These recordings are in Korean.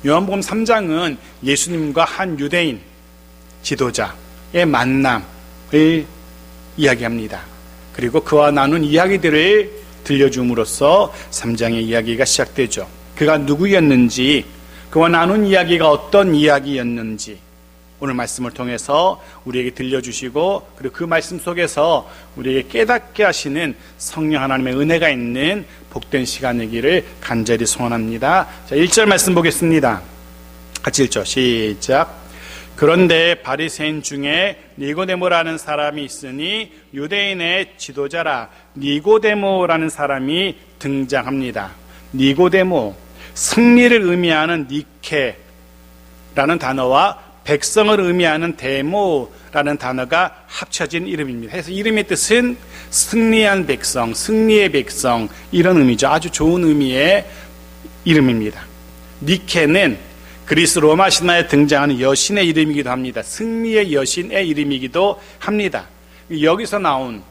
요한복음 3장은 예수님과 한 유대인 지도자의 만남을 이야기합니다. 그리고 그와 나눈 이야기들을 들려줌으로써 3장의 이야기가 시작되죠. 그가 누구였는지, 그와 나눈 이야기가 어떤 이야기였는지 오늘 말씀을 통해서 우리에게 들려주시고, 그리고 그 말씀 속에서 우리에게 깨닫게 하시는 성령 하나님의 은혜가 있는 복된 시간이기를 간절히 소원합니다. 자, 1절 말씀 보겠습니다. 같이 읽죠. 시작. 그런데 바리새인 중에 니고데모라는 사람이 있으니 유대인의 지도자라. 니고데모라는 사람이 등장합니다. 니고데모, 승리를 의미하는 니케라는 단어와 백성을 의미하는 데모라는 단어가 합쳐진 이름입니다. 그래서 이름의 뜻은 승리한 백성, 승리의 백성, 이런 의미죠. 아주 좋은 의미의 이름입니다. 니케는 그리스 로마 신화에 등장하는 여신의 이름이기도 합니다. 승리의 여신의 이름이기도 합니다. 여기서 나온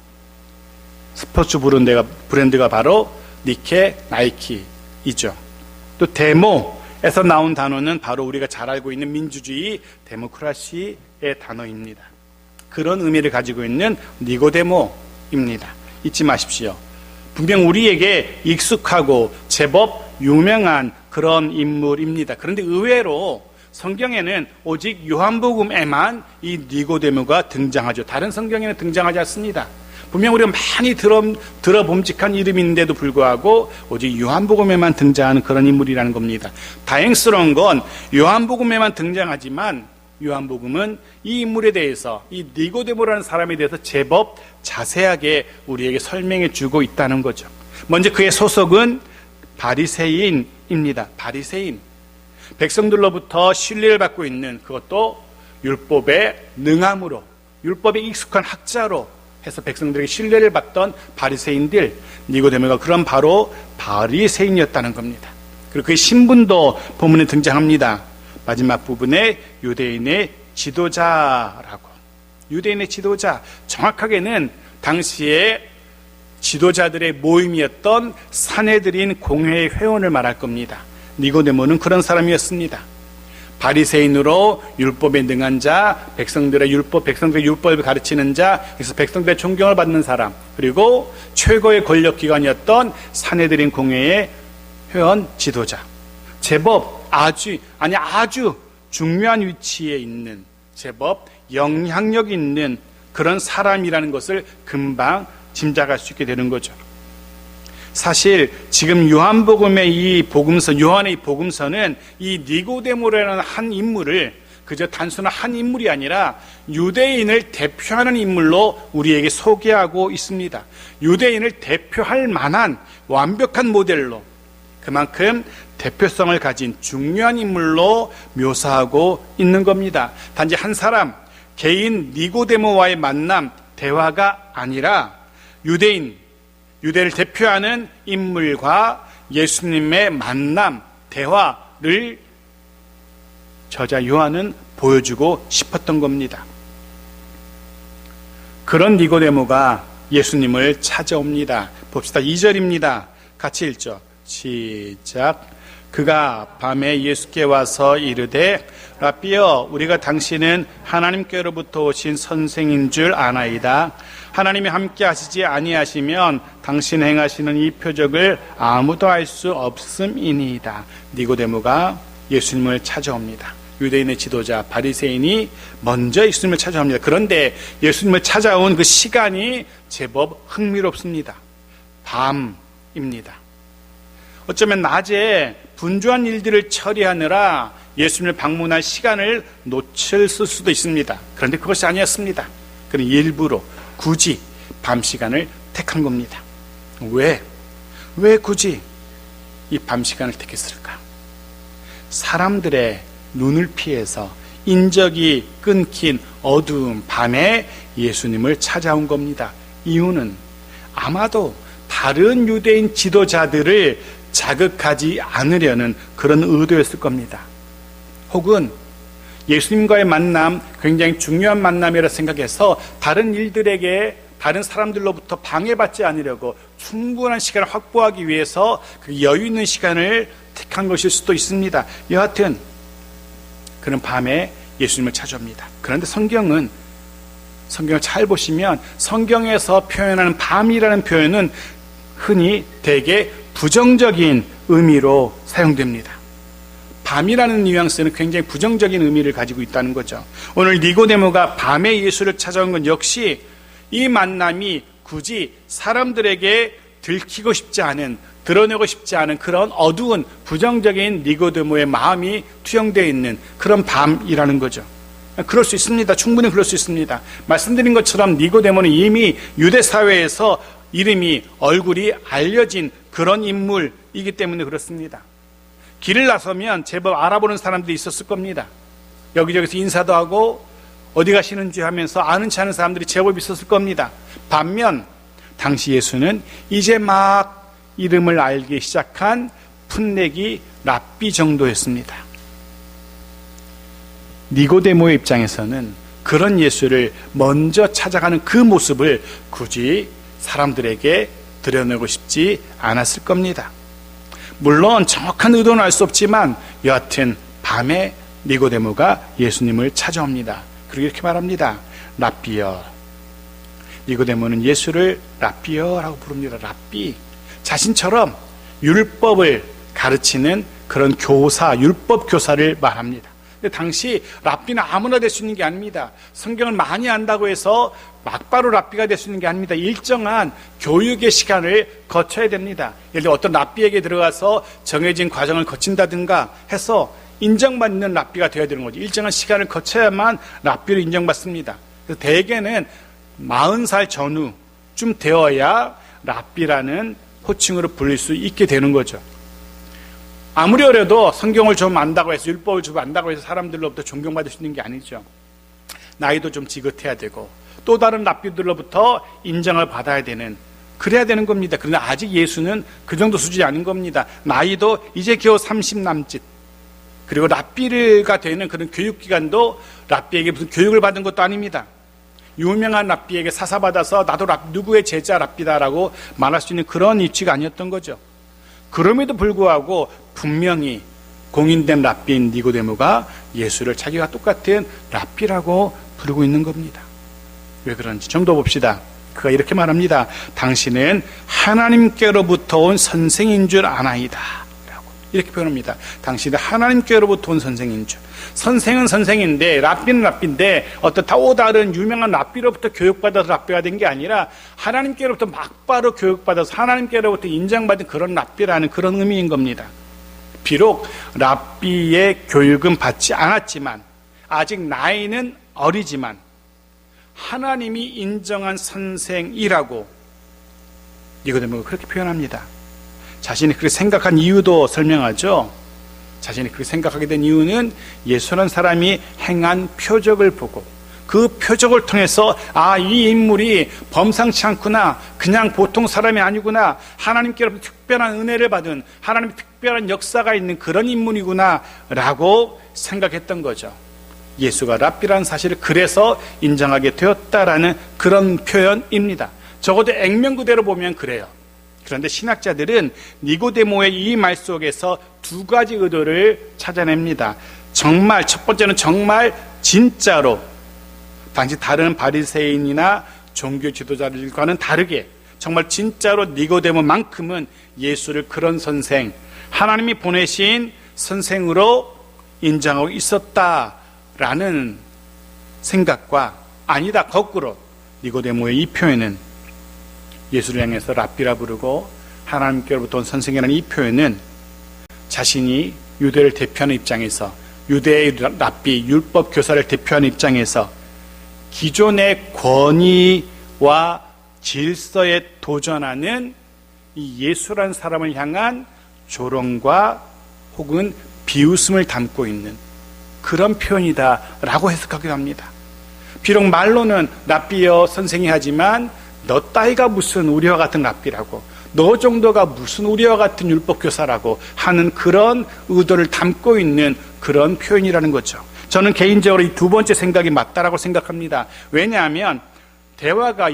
스포츠 브랜드가 바로 니케, 나이키이죠. 또 데모에서 나온 단어는 바로 우리가 잘 알고 있는 민주주의, 데모크라시의 단어입니다. 그런 의미를 가지고 있는 니고데모입니다. 잊지 마십시오. 분명 우리에게 익숙하고 제법 유명한 그런 인물입니다. 그런데 의외로 성경에는 오직 요한복음에만 이 니고데모가 등장하죠. 다른 성경에는 등장하지 않습니다. 분명 우리가 많이 들어봄직한 이름인데도 불구하고 오직 요한복음에만 등장하는 그런 인물이라는 겁니다. 다행스러운 건 요한복음에만 등장하지만 요한복음은 이 인물에 대해서, 이 니고데모라는 사람에 대해서 제법 자세하게 우리에게 설명해 주고 있다는 거죠. 먼저 그의 소속은 바리새인입니다. 바리새인, 백성들로부터 신뢰를 받고 있는, 그것도 율법에 능함으로, 율법에 익숙한 학자로 해서 백성들에게 신뢰를 받던 바리새인들, 니고데모가 그런 바로 바리새인이었다는 겁니다. 그리고 그의 신분도 본문에 등장합니다. 마지막 부분에 유대인의 지도자라고. 유대인의 지도자, 정확하게는 당시에 지도자들의 모임이었던 산헤드린 공회의 회원을 말할 겁니다. 니고데모는 그런 사람이었습니다. 바리새인으로 율법에 능한 자, 백성들의 율법을 가르치는 자, 그래서 백성들의 존경을 받는 사람, 그리고 최고의 권력기관이었던 산헤드린 공회의 회원 지도자. 제법 아주 중요한 위치에 있는, 제법 영향력 있는 그런 사람이라는 것을 금방 짐작할 수 있게 되는 거죠. 사실 지금 요한복음의 이 복음서, 요한의 이 복음서는 이 니고데모라는 한 인물을 그저 단순한 한 인물이 아니라 유대인을 대표하는 인물로 우리에게 소개하고 있습니다. 유대인을 대표할 만한 완벽한 모델로, 그만큼 대표성을 가진 중요한 인물로 묘사하고 있는 겁니다. 단지 한 사람, 개인 니고데모와의 만남, 대화가 아니라 유대를 대표하는 인물과 예수님의 만남, 대화를 저자 요한은 보여주고 싶었던 겁니다. 그런 니고데모가 예수님을 찾아옵니다. 봅시다. 2절입니다. 같이 읽죠. 시작. 그가 밤에 예수께 와서 이르되 라삐여, 우리가 당신은 하나님께로부터 오신 선생인 줄 아나이다. 하나님이 함께 하시지 아니하시면 당신 행하시는 이 표적을 아무도 알 수 없음이니이다. 니고데모가 예수님을 찾아옵니다. 유대인의 지도자 바리새인이 먼저 예수님을 찾아옵니다. 그런데 예수님을 찾아온 그 시간이 제법 흥미롭습니다. 밤입니다. 어쩌면 낮에 분주한 일들을 처리하느라 예수님을 방문할 시간을 놓쳤을 수도 있습니다. 그런데 그것이 아니었습니다. 그는 일부러 굳이 밤 시간을 택한 겁니다. 왜 굳이 이 밤 시간을 택했을까? 사람들의 눈을 피해서 인적이 끊긴 어두운 밤에 예수님을 찾아온 겁니다. 이유는 아마도 다른 유대인 지도자들을 자극하지 않으려는 그런 의도였을 겁니다. 혹은 예수님과의 만남, 굉장히 중요한 만남이라 생각해서 다른 일들에게, 다른 사람들로부터 방해받지 않으려고 충분한 시간을 확보하기 위해서 그 여유 있는 시간을 택한 것일 수도 있습니다. 여하튼 그는 밤에 예수님을 찾아옵니다. 그런데 성경을 잘 보시면 성경에서 표현하는 밤이라는 표현은 흔히 대개 부정적인 의미로 사용됩니다. 밤이라는 뉘앙스는 굉장히 부정적인 의미를 가지고 있다는 거죠. 오늘 니고데모가 밤에 예수를 찾아온 건 역시 이 만남이 굳이 사람들에게 들키고 싶지 않은, 드러내고 싶지 않은 그런 어두운 부정적인 니고데모의 마음이 투영되어 있는 그런 밤이라는 거죠. 그럴 수 있습니다. 충분히 그럴 수 있습니다. 말씀드린 것처럼 니고데모는 이미 유대 사회에서 이름이, 얼굴이 알려진 그런 인물이기 때문에 그렇습니다. 길을 나서면 제법 알아보는 사람들이 있었을 겁니다. 여기저기서 인사도 하고 어디 가시는지 하면서 아는 체 않은 사람들이 제법 있었을 겁니다. 반면 당시 예수는 이제 막 이름을 알기 시작한 풋내기 랍비 정도였습니다. 니고데모의 입장에서는 그런 예수를 먼저 찾아가는 그 모습을 굳이 사람들에게 드러내고 싶지 않았을 겁니다. 물론 정확한 의도는 알 수 없지만 여하튼 밤에 니고데모가 예수님을 찾아옵니다. 그리고 이렇게 말합니다. 랍비여. 니고데모는 예수를 랍비여라고 부릅니다. 랍비. 자신처럼 율법을 가르치는 그런 교사, 율법 교사를 말합니다. 근데 당시 랍비는 아무나 될 수 있는 게 아닙니다. 성경을 많이 안다고 해서 막바로 랍비가 될 수 있는 게 아닙니다. 일정한 교육의 시간을 거쳐야 됩니다. 예를 들어 어떤 랍비에게 들어가서 정해진 과정을 거친다든가 해서 인정받는 랍비가 되어야 되는 거죠. 일정한 시간을 거쳐야만 랍비로 인정받습니다. 그래서 대개는 40살 전후쯤 되어야 랍비라는 호칭으로 불릴 수 있게 되는 거죠. 아무리 어려도 성경을 좀 안다고 해서, 율법을 좀 안다고 해서 사람들로부터 존경받을 수 있는 게 아니죠. 나이도 좀 지긋해야 되고 또 다른 랍비들로부터 인정을 받아야 되는, 그래야 되는 겁니다. 그런데 아직 예수는 그 정도 수준이 아닌 겁니다. 나이도 이제 겨우 30 남짓. 그리고 랍비가 되는 그런 교육기관도 랍비에게 무슨 교육을 받은 것도 아닙니다. 유명한 랍비에게 사사받아서 나도 누구의 제자 랍비다라고 말할 수 있는 그런 위치가 아니었던 거죠. 그럼에도 불구하고 분명히 공인된 랍비인 니고데모가 예수를 자기와 똑같은 랍비라고 부르고 있는 겁니다. 왜 그런지 좀 더 봅시다. 그가 이렇게 말합니다. 당신은 하나님께로부터 온 선생인 줄 아나이다 라고 이렇게 표현합니다. 당신은 하나님께로부터 온 선생인 줄. 선생은 선생인데 랍비는 랍비인데 어떤 또 다른 유명한 랍비로부터 교육받아서 랍비가 된 게 아니라 하나님께로부터 막바로 교육받아서 하나님께로부터 인정받은 그런 랍비라는 그런 의미인 겁니다. 비록 랍비의 교육은 받지 않았지만, 아직 나이는 어리지만 하나님이 인정한 선생이라고 니고데모가 그렇게 표현합니다. 자신이 그렇게 생각한 이유도 설명하죠. 자신이 그렇게 생각하게 된 이유는 예수라는 사람이 행한 표적을 보고 그 표적을 통해서 이 인물이 범상치 않구나, 그냥 보통 사람이 아니구나, 하나님께로부터 특별한 은혜를 받은, 하나님의 특별한 역사가 있는 그런 인물이구나 라고 생각했던 거죠. 예수가 랍비라는 사실을 그래서 인정하게 되었다라는 그런 표현입니다. 적어도 액면 그대로 보면 그래요. 그런데 신학자들은 니고데모의 이 말 속에서 두 가지 의도를 찾아냅니다. 정말 첫 번째는 정말 진짜로 당시 다른 바리새인이나 종교 지도자들과는 다르게 정말 진짜로 니고데모만큼은 예수를 그런 선생, 하나님이 보내신 선생으로 인정하고 있었다라는 생각과, 아니다, 거꾸로 니고데모의 이 표현은 예수를 향해서 랍비라 부르고 하나님께로부터 온 선생이라는 이 표현은 자신이 유대를 대표하는 입장에서, 유대의 랍비, 율법 교사를 대표하는 입장에서 기존의 권위와 질서에 도전하는 이 예수라는 사람을 향한 조롱과 혹은 비웃음을 담고 있는 그런 표현이다라고 해석하기도 합니다. 비록 말로는 랍비여 선생이 하지만 너 따위가 무슨 우리와 같은 랍비라고, 너 정도가 무슨 우리와 같은 율법교사라고 하는 그런 의도를 담고 있는 그런 표현이라는 거죠. 저는 개인적으로 이 두 번째 생각이 맞다라고 생각합니다. 왜냐하면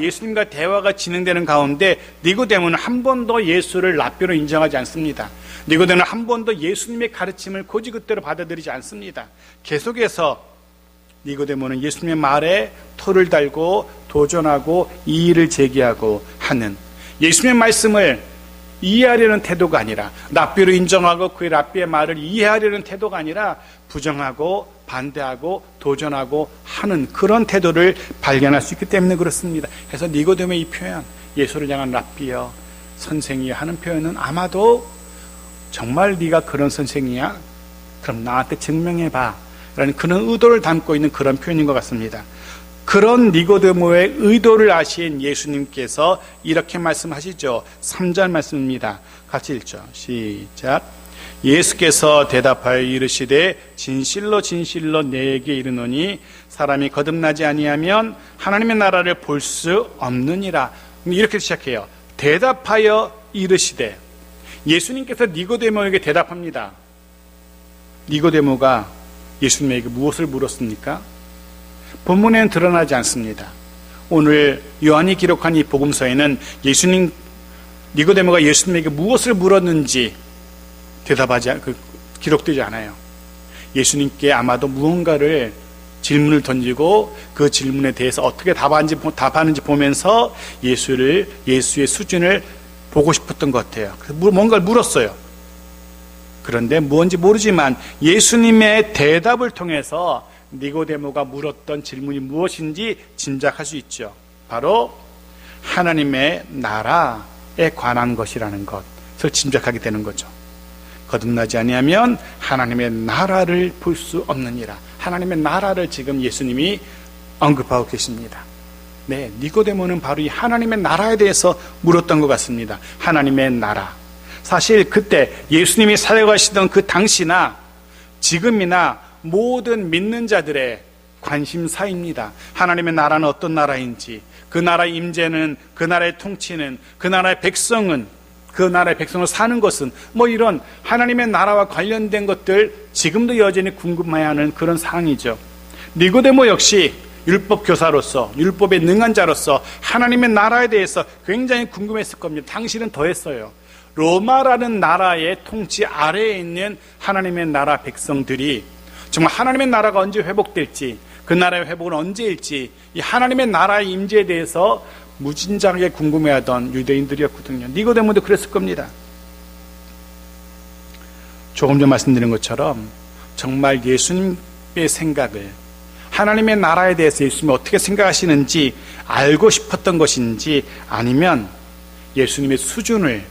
예수님과 대화가 진행되는 가운데 니고데모는 한 번도 예수를 랍비로 인정하지 않습니다. 니고데모는 한 번도 예수님의 가르침을 고지그대로 받아들이지 않습니다. 계속해서 니고데모는 예수님의 말에 토를 달고 도전하고 이의를 제기하고 하는, 예수님의 말씀을 이해하려는 태도가 아니라, 랍비로 인정하고 그의 랍비의 말을 이해하려는 태도가 아니라 부정하고 반대하고 도전하고 하는 그런 태도를 발견할 수 있기 때문에 그렇습니다. 그래서 니고데모의 이 표현, 예수를 향한 랍비여 선생이여 하는 표현은 아마도 정말 네가 그런 선생이야? 그럼 나한테 증명해봐 라는 그런 의도를 담고 있는 그런 표현인 것 같습니다. 그런 니고데모의 의도를 아신 예수님께서 이렇게 말씀하시죠. 3절 말씀입니다. 같이 읽죠. 시작. 예수께서 대답하여 이르시되 진실로 진실로 내게 이르노니 사람이 거듭나지 아니하면 하나님의 나라를 볼 수 없느니라. 이렇게 시작해요. 대답하여 이르시되, 예수님께서 니고데모에게 대답합니다. 니고데모가 예수님에게 무엇을 물었습니까? 본문에는 드러나지 않습니다. 오늘 요한이 기록한 이 복음서에는 니고데모가 예수님에게 무엇을 물었는지 기록되지 않아요. 예수님께 아마도 무언가를 질문을 던지고 그 질문에 대해서 어떻게 답하는지 보면서 예수의 수준을 보고 싶었던 것 같아요. 그래서 뭔가를 물었어요. 그런데 무언지 모르지만 예수님의 대답을 통해서 니고데모가 물었던 질문이 무엇인지 짐작할 수 있죠. 바로 하나님의 나라에 관한 것이라는 것을 짐작하게 되는 거죠. 거듭나지 아니하면 하나님의 나라를 볼 수 없느니라. 하나님의 나라를 지금 예수님이 언급하고 계십니다. 네, 니고데모는 바로 이 하나님의 나라에 대해서 물었던 것 같습니다. 하나님의 나라. 사실 그때 예수님이 사역하시던 그 당시나 지금이나 모든 믿는 자들의 관심사입니다. 하나님의 나라는 어떤 나라인지, 그 나라의 임재는, 그 나라의 통치는, 그 나라의 백성은, 그 나라의 백성을 사는 것은, 이런 하나님의 나라와 관련된 것들 지금도 여전히 궁금해하는 그런 상황이죠. 니고데모 역시 율법 교사로서, 율법에 능한 자로서 하나님의 나라에 대해서 굉장히 궁금했을 겁니다. 당시는 더했어요. 로마라는 나라의 통치 아래에 있는 하나님의 나라 백성들이 정말 하나님의 나라가 언제 회복될지, 그 나라의 회복은 언제일지, 이 하나님의 나라의 임재에 대해서 무진장하게 궁금해하던 유대인들이었거든요. 니고데모도 그랬을 겁니다. 조금 전 말씀드린 것처럼 정말 예수님의 생각을, 하나님의 나라에 대해서 예수님이 어떻게 생각하시는지 알고 싶었던 것인지, 아니면 예수님의 수준을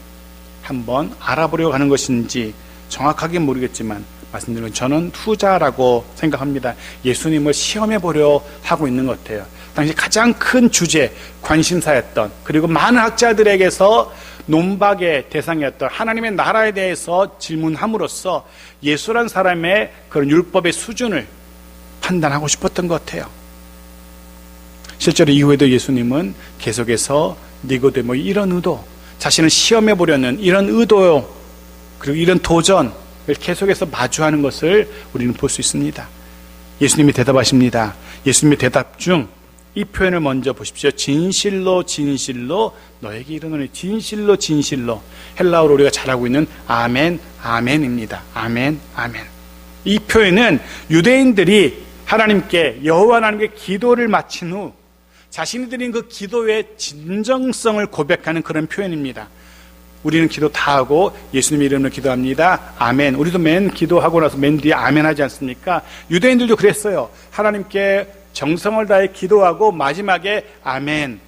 한번 알아보려고 하는 것인지 정확하게 모르겠지만 말씀드린 저는 후자라고 생각합니다. 예수님을 시험해보려 하고 있는 것 같아요. 당시 가장 큰 주제, 관심사였던, 그리고 많은 학자들에게서 논박의 대상이었던 하나님의 나라에 대해서 질문함으로써 예수란 사람의 그런 율법의 수준을 판단하고 싶었던 것 같아요. 실제로 이후에도 예수님은 계속해서 니고데모의 이런 의도, 자신을 시험해보려는 이런 의도, 그리고 이런 도전을 계속해서 마주하는 것을 우리는 볼 수 있습니다. 예수님이 대답하십니다. 예수님의 대답 중 이 표현을 먼저 보십시오. 진실로 진실로 너에게 이르노니. 진실로 진실로, 헬라어로 우리가 잘 알고 있는 아멘 아멘입니다. 아멘 아멘. 이 표현은 유대인들이 하나님께, 여호와 하나님께 기도를 마친 후 자신이 드린 그 기도의 진정성을 고백하는 그런 표현입니다. 우리는 기도 다 하고 예수님 이름으로 기도합니다. 아멘. 우리도 맨 기도하고 나서 맨 뒤에 아멘 하지 않습니까? 유대인들도 그랬어요. 하나님께 정성을 다해 기도하고 마지막에 아멘.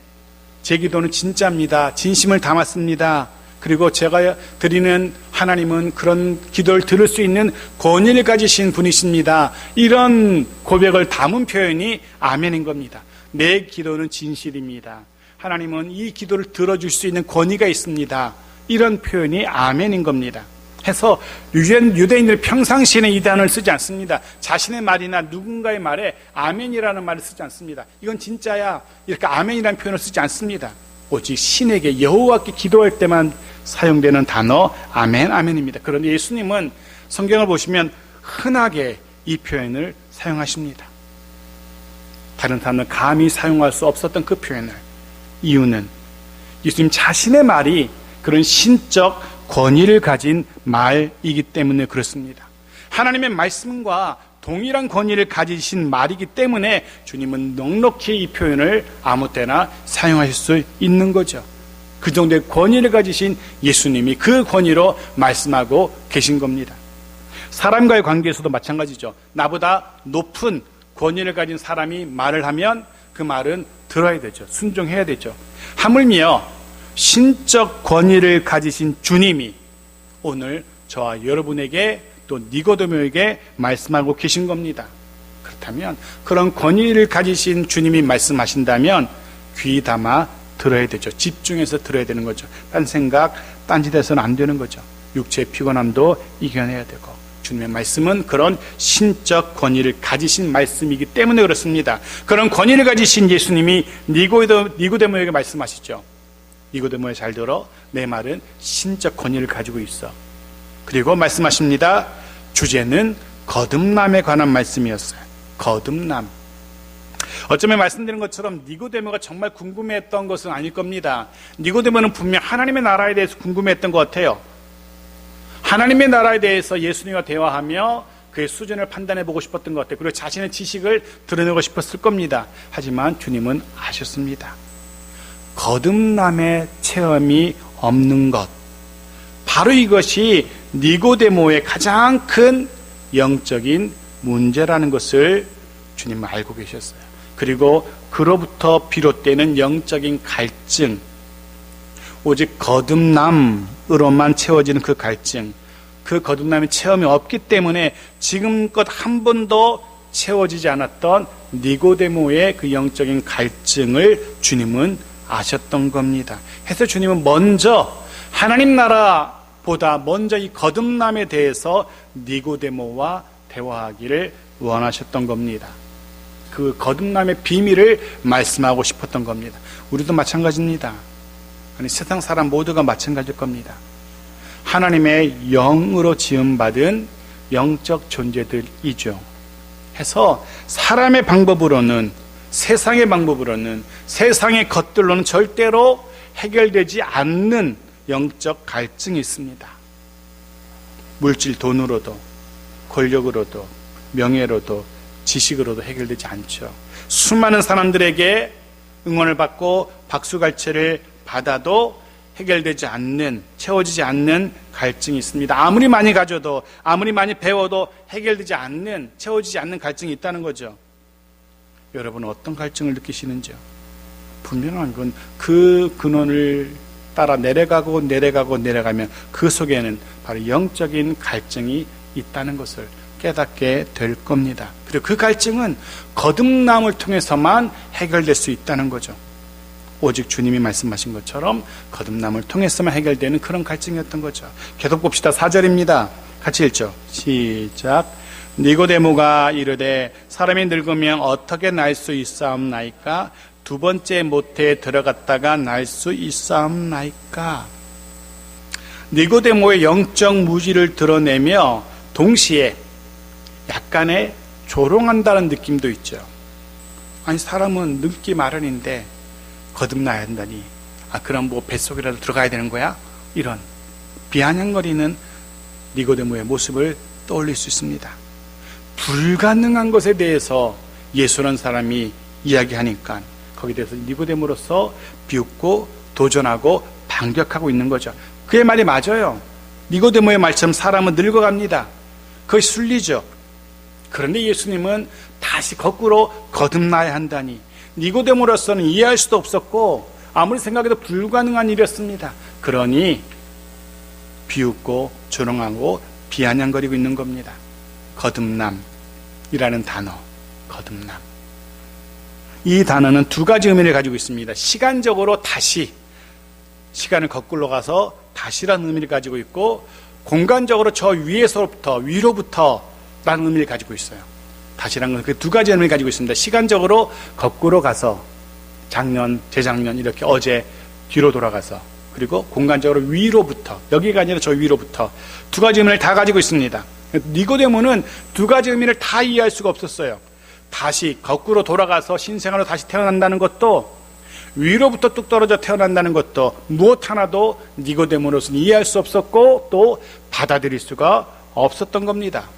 제 기도는 진짜입니다. 진심을 담았습니다. 그리고 제가 드리는 하나님은 그런 기도를 들을 수 있는 권위를 가지신 분이십니다. 이런 고백을 담은 표현이 아멘인 겁니다. 내 기도는 진실입니다. 하나님은 이 기도를 들어줄 수 있는 권위가 있습니다. 이런 표현이 아멘인 겁니다. 해서 유대인들 평상시에는 이 단어를 쓰지 않습니다. 자신의 말이나 누군가의 말에 아멘이라는 말을 쓰지 않습니다. 이건 진짜야, 이렇게 아멘이라는 표현을 쓰지 않습니다. 오직 신에게, 여호와께 기도할 때만 사용되는 단어 아멘, 아멘입니다. 그런데 예수님은 성경을 보시면 흔하게 이 표현을 사용하십니다. 다른 사람은 감히 사용할 수 없었던 그 표현을. 이유는 예수님 자신의 말이 그런 신적 권위를 가진 말이기 때문에 그렇습니다. 하나님의 말씀과 동일한 권위를 가지신 말이기 때문에 주님은 넉넉히 이 표현을 아무 때나 사용하실 수 있는 거죠. 그 정도의 권위를 가지신 예수님이 그 권위로 말씀하고 계신 겁니다. 사람과의 관계에서도 마찬가지죠. 나보다 높은 권위를 가진 사람이 말을 하면 그 말은 들어야 되죠. 순종해야 되죠. 하물며 신적 권위를 가지신 주님이 오늘 저와 여러분에게 또 니고데모에게 말씀하고 계신 겁니다. 그렇다면 그런 권위를 가지신 주님이 말씀하신다면 귀 담아 들어야 되죠. 집중해서 들어야 되는 거죠. 딴 생각, 딴짓해서는 안 되는 거죠. 육체의 피곤함도 이겨내야 되고, 주님의 말씀은 그런 신적 권위를 가지신 말씀이기 때문에 그렇습니다. 그런 권위를 가지신 예수님이 니고데모에게 말씀하시죠. 니고데모야, 잘 들어. 내 말은 신적 권위를 가지고 있어. 그리고 말씀하십니다. 주제는 거듭남에 관한 말씀이었어요. 거듭남. 어쩌면 말씀드린 것처럼 니고데모가 정말 궁금해했던 것은 아닐 겁니다. 니고데모는 분명 하나님의 나라에 대해서 궁금해했던 것 같아요. 하나님의 나라에 대해서 예수님과 대화하며 그의 수준을 판단해 보고 싶었던 것 같아요. 그리고 자신의 지식을 드러내고 싶었을 겁니다. 하지만 주님은 아셨습니다. 거듭남의 체험이 없는 것, 바로 이것이 니고데모의 가장 큰 영적인 문제라는 것을 주님은 알고 계셨어요. 그리고 그로부터 비롯되는 영적인 갈증, 오직 거듭남으로만 채워지는 그 갈증, 그 거듭남의 체험이 없기 때문에 지금껏 한 번도 채워지지 않았던 니고데모의 그 영적인 갈증을 주님은 아셨던 겁니다. 해서 주님은 먼저 하나님 나라보다 먼저 이 거듭남에 대해서 니고데모와 대화하기를 원하셨던 겁니다. 그 거듭남의 비밀을 말씀하고 싶었던 겁니다. 우리도 마찬가지입니다. 아니, 세상 사람 모두가 마찬가지일 겁니다. 하나님의 영으로 지음받은 영적 존재들이죠. 해서 사람의 방법으로는, 세상의 방법으로는, 세상의 것들로는 절대로 해결되지 않는 영적 갈증이 있습니다. 물질, 돈으로도, 권력으로도, 명예로도, 지식으로도 해결되지 않죠. 수많은 사람들에게 응원을 받고 박수갈채를 받아도 해결되지 않는, 채워지지 않는 갈증이 있습니다. 아무리 많이 가져도, 아무리 많이 배워도 해결되지 않는, 채워지지 않는 갈증이 있다는 거죠. 여러분은 어떤 갈증을 느끼시는지요? 분명한 건 그 근원을 따라 내려가면 그 속에는 바로 영적인 갈증이 있다는 것을 깨닫게 될 겁니다. 그리고 그 갈증은 거듭남을 통해서만 해결될 수 있다는 거죠. 오직 주님이 말씀하신 것처럼 거듭남을 통해서만 해결되는 그런 갈증이었던 거죠. 계속 봅시다. 4절입니다. 같이 읽죠. 시작. 니고데모가 이르되 사람이 늙으면 어떻게 날 수 있사옵나이까? 두 번째 모태에 들어갔다가 날 수 있사옵나이까? 니고데모의 영적 무지를 드러내며 동시에 약간의 조롱한다는 느낌도 있죠. 아니, 사람은 늙기 마련인데 거듭나야 한다니, 그럼 뭐 뱃속이라도 들어가야 되는 거야? 이런 비아냥거리는 니고데모의 모습을 떠올릴 수 있습니다. 불가능한 것에 대해서 예수라는 사람이 이야기하니까 거기에 대해서 니고데모로서 비웃고 도전하고 반격하고 있는 거죠. 그의 말이 맞아요. 니고데모의 말처럼 사람은 늙어갑니다. 그것이 순리죠. 그런데 예수님은 다시 거꾸로 거듭나야 한다니, 니고데모로서는 이해할 수도 없었고 아무리 생각해도 불가능한 일이었습니다. 그러니 비웃고 조롱하고 비아냥거리고 있는 겁니다. 거듭남이라는 단어, 거듭남. 이 단어는 두 가지 의미를 가지고 있습니다. 시간적으로 다시, 시간을 거꾸로 가서 다시라는 의미를 가지고 있고, 공간적으로 저 위에서부터, 위로부터 라는 의미를 가지고 있어요. 다시라는 건 그 두 가지 의미를 가지고 있습니다. 시간적으로 거꾸로 가서, 작년, 재작년 이렇게 어제 뒤로 돌아가서, 그리고 공간적으로 위로부터, 여기가 아니라 저 위로부터, 두 가지 의미를 다 가지고 있습니다. 니고데모는 두 가지 의미를 다 이해할 수가 없었어요. 다시 거꾸로 돌아가서 신생아로 다시 태어난다는 것도, 위로부터 뚝 떨어져 태어난다는 것도 무엇 하나도 니고데모로서는 이해할 수 없었고 또 받아들일 수가 없었던 겁니다.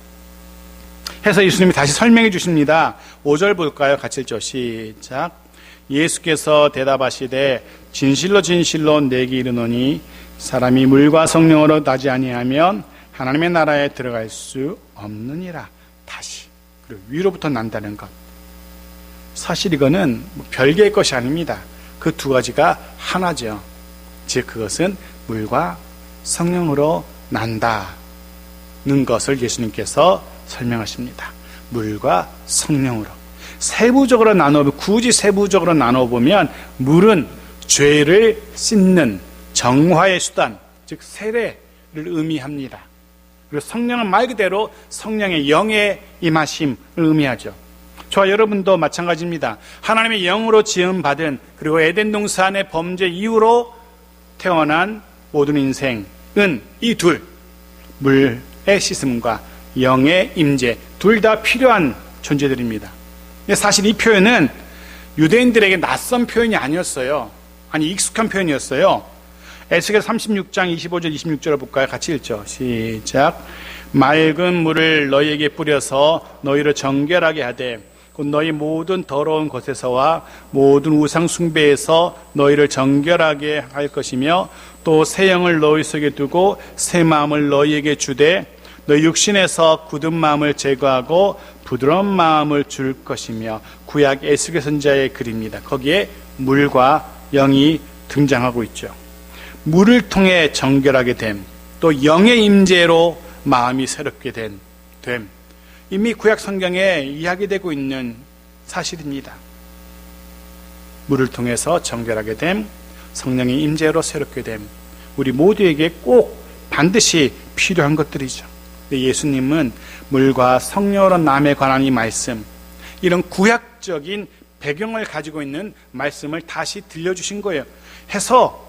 해서 예수님이 다시 설명해 주십니다. 5절 볼까요? 같이 읽죠. 시작. 예수께서 대답하시되 진실로 진실로 내게 이르노니 사람이 물과 성령으로 나지 아니하면 하나님의 나라에 들어갈 수 없느니라. 다시, 그리고 위로부터 난다는 것, 사실 이거는 별개의 것이 아닙니다. 그 두 가지가 하나죠. 즉 그것은 물과 성령으로 난다는 것을 예수님께서 설명하십니다. 물과 성령으로. 세부적으로 나눠보면, 굳이 세부적으로 나눠보면 물은 죄를 씻는 정화의 수단, 즉 세례를 의미합니다. 그리고 성령은 말 그대로 성령의 영의 임하심을 의미하죠. 저와 여러분도 마찬가지입니다. 하나님의 영으로 지음받은, 그리고 에덴 동산의 범죄 이후로 태어난 모든 인생은 이 둘, 물의 씻음과 영의 임재, 둘 다 필요한 존재들입니다. 사실 이 표현은 유대인들에게 낯선 표현이 아니었어요. 아니, 익숙한 표현이었어요. 에스겔 36장 25절 26절을 볼까요? 같이 읽죠. 시작. 맑은 물을 너희에게 뿌려서 너희를 정결하게 하되 곧 너희 모든 더러운 것에서와 모든 우상 숭배에서 너희를 정결하게 할 것이며 또 새 영을 너희 속에 두고 새 마음을 너희에게 주되 너희 육신에서 굳은 마음을 제거하고 부드러운 마음을 줄 것이며. 구약 에스겔 선지자의 글입니다. 거기에 물과 영이 등장하고 있죠. 물을 통해 정결하게 됨, 또 영의 임재로 마음이 새롭게 됨, 이미 구약 성경에 이야기되고 있는 사실입니다. 물을 통해서 정결하게 됨, 성령의 임재로 새롭게 됨, 우리 모두에게 꼭 반드시 필요한 것들이죠. 예수님은 물과 성령으로 남에 관한 이 말씀, 이런 구약적인 배경을 가지고 있는 말씀을 다시 들려주신 거예요. 해서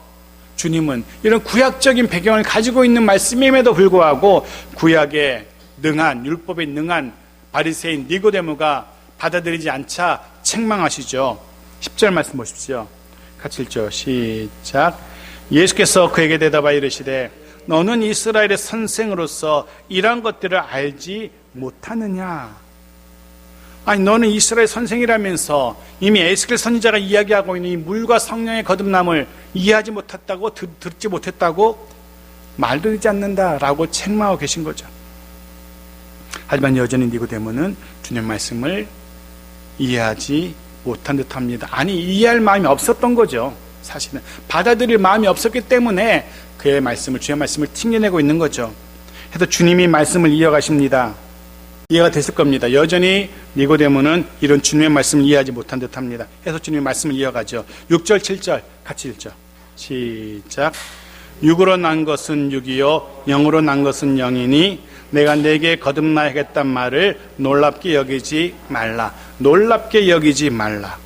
주님은 이런 구약적인 배경을 가지고 있는 말씀임에도 불구하고 구약에 능한, 율법에 능한 바리새인 니고데모가 받아들이지 않자 책망하시죠. 10절 말씀 보십시오. 같이 읽죠. 시작. 예수께서 그에게 대답하여 이르시되 너는 이스라엘의 선생으로서 이러한 것들을 알지 못하느냐. 아니, 너는 이스라엘 선생이라면서 이미 에스겔 선지자가 이야기하고 있는 이 물과 성령의 거듭남을 이해하지 못했다고, 듣지 못했다고, 말도 되지 않는다라고 책망하고 계신 거죠. 하지만 여전히 니고데모는 주님 말씀을 이해하지 못한 듯합니다. 아니, 이해할 마음이 없었던 거죠. 사실은 받아들일 마음이 없었기 때문에 그의 말씀을, 주의 말씀을 튕겨내고 있는 거죠. 그래서 주님이 말씀을 이어가십니다. 이해가 됐을 겁니다. 여전히 니고데모는 이런 주님의 말씀을 이해하지 못한 듯합니다. 그래서 주님의 말씀을 이어가죠. 6절 7절 같이 읽죠. 시작. 육으로 난 것은 육이요 영으로 난 것은 영이니 내가 내게 거듭나야겠단 말을 놀랍게 여기지 말라. 놀랍게 여기지 말라.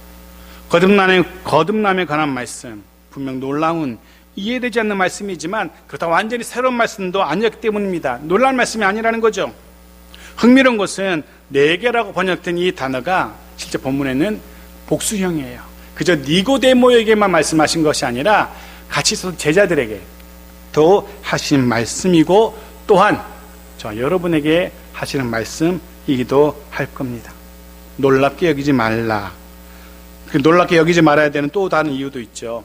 거듭남에 관한 말씀, 분명 놀라운, 이해되지 않는 말씀이지만 그렇다고 완전히 새로운 말씀도 아니었기 때문입니다. 놀라운 말씀이 아니라는 거죠. 흥미로운 것은 네개라고 번역된 이 단어가 실제 본문에는 복수형이에요. 그저 니고데모에게만 말씀하신 것이 아니라 같이 있었던 제자들에게도 하신 말씀이고 또한 저 여러분에게 하시는 말씀이기도 할 겁니다. 놀랍게 여기지 말라. 놀랍게 여기지 말아야 되는 또 다른 이유도 있죠.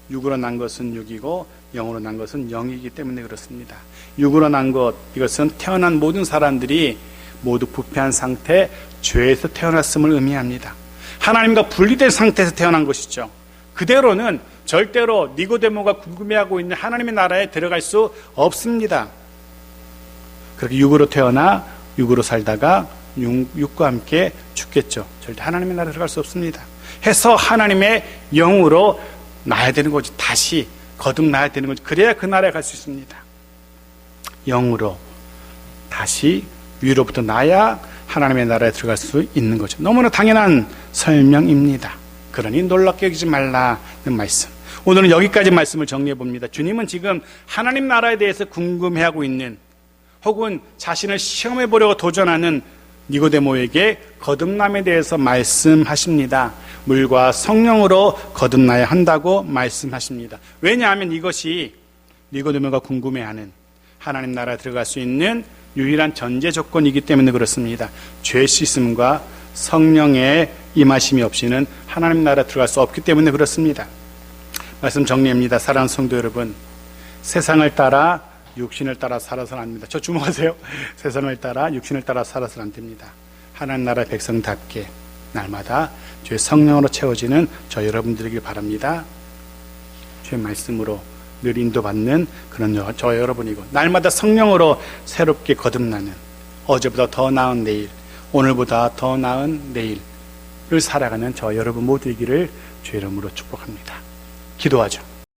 육으로 난 것은 육이고 영으로 난 것은 영이기 때문에 그렇습니다. 육으로 난 것, 이것은 태어난 모든 사람들이 모두 부패한 상태, 죄에서 태어났음을 의미합니다. 하나님과 분리된 상태에서 태어난 것이죠. 그대로는 절대로 니고데모가 궁금해하고 있는 하나님의 나라에 들어갈 수 없습니다. 그렇게 육으로 태어나 육으로 살다가 육과 함께 죽겠죠. 절대 하나님의 나라에 들어갈 수 없습니다. 해서 하나님의 영으로 나야 되는 거지. 다시 거듭나야 되는 거지. 그래야 그 나라에 갈 수 있습니다. 영으로 다시 위로부터 나야 하나님의 나라에 들어갈 수 있는 거죠. 너무나 당연한 설명입니다. 그러니 놀랍게 여기지 말라는 말씀. 오늘은 여기까지 말씀을 정리해 봅니다. 주님은 지금 하나님 나라에 대해서 궁금해하고 있는, 혹은 자신을 시험해 보려고 도전하는 니고데모에게 거듭남에 대해서 말씀하십니다. 물과 성령으로 거듭나야 한다고 말씀하십니다. 왜냐하면 이것이 니고데모가 궁금해하는 하나님 나라에 들어갈 수 있는 유일한 전제 조건이기 때문에 그렇습니다. 죄 씻음과 성령의 임하심이 없이는 하나님 나라에 들어갈 수 없기 때문에 그렇습니다. 말씀 정리합니다. 사랑하는 성도 여러분, 세상을 따라 육신을 따라 살아서는 안 됩니다. 저 주목하세요. 세상을 따라 육신을 따라 살아서는 안 됩니다. 하나님 나라의 백성답게 날마다 주의 성령으로 채워지는 저 여러분들에게 바랍니다. 주의 말씀으로 늘 인도받는 그런 저 여러분이고, 날마다 성령으로 새롭게 거듭나는, 어제보다 더 나은 내일, 오늘보다 더 나은 내일을 살아가는 저 여러분 모두이기를 주의 이름으로 축복합니다. 기도하죠.